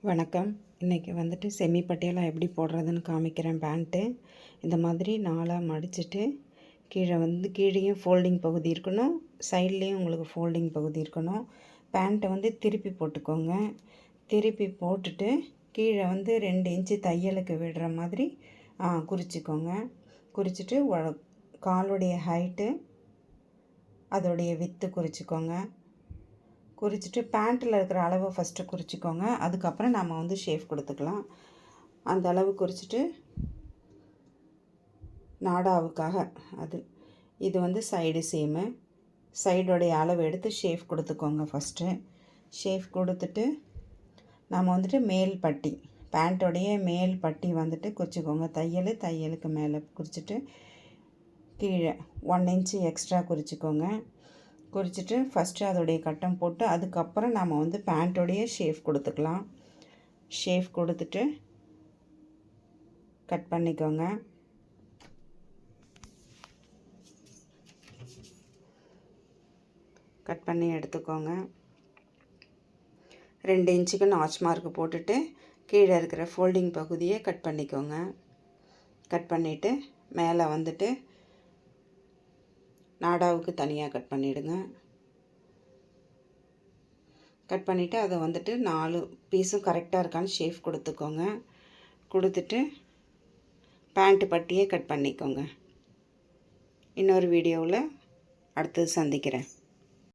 வணக்கம். இன்றைக்கி வந்துட்டு செமி பட்டியாலா எப்படி போடுறதுன்னு காமிக்கிறேன். பேண்ட்டு இந்த மாதிரி 4ஆக மடிச்சுட்டு கீழேயும் ஃபோல்டிங் பகுதி இருக்கணும், சைட்லேயும் உங்களுக்கு ஃபோல்டிங் பகுதி இருக்கணும். பேண்ட்டை வந்து திருப்பி போட்டுக்கோங்க. திருப்பி போட்டுட்டு கீழே வந்து 2 இன்ச்சு தையலுக்கு விடுற மாதிரி குறிச்சிக்கோங்க. குறிச்சிட்டு காலுடைய ஹைட்டு அதோடைய வித்து குறிச்சிக்கோங்க. குறிச்சிட்டு பேண்ட்டில் இருக்கிற அளவை ஃபஸ்ட்டு குறிச்சிக்கோங்க. அதுக்கப்புறம் நம்ம வந்து ஷேப் கொடுத்துக்கலாம். அந்த அளவு குறிச்சிட்டு நாடாவுக்காக இது வந்து சைடு சீமு, சைடோடைய அளவு எடுத்து ஷேப் கொடுத்துக்கோங்க. ஃபஸ்ட்டு ஷேப் கொடுத்துட்டு நம்ம வந்துட்டு மேல் பட்டி, பேண்ட்டோடைய மேல் பட்டி வந்துட்டு குறிச்சிக்கோங்க. தையலுக்கு மேலே குறிச்சிட்டு கீழே 1 இன்ச்சு எக்ஸ்ட்ரா குறிச்சிக்கோங்க. குறிச்சிட்டு ஃபஸ்ட்டு அதோடைய கட்டம் போட்டு அதுக்கப்புறம் நம்ம வந்து பேண்ட்டோடைய ஷேப் கொடுத்துக்கலாம். ஷேப் கொடுத்துட்டு கட் பண்ணிக்கோங்க. கட் பண்ணி எடுத்துக்கோங்க. 2 இன்ச்சுக்கு நாச் மார்க் போட்டுட்டு கீழே இருக்கிற ஃபோல்டிங் பகுதியை கட் பண்ணிக்கோங்க. கட் பண்ணிவிட்டு மேலே வந்துட்டு நாடாவுக்கு தனியாக கட் பண்ணிவிடுங்க. கட் பண்ணிவிட்டு அதை வந்துட்டு 4 பீஸும் கரெக்டாக இருக்கான்னு ஷேப் கொடுத்துக்கோங்க. கொடுத்துட்டு பேண்ட்டு பட்டியே கட் பண்ணிக்கோங்க. இன்னொரு வீடியோவில் அடுத்தது சந்திக்கிறேன்.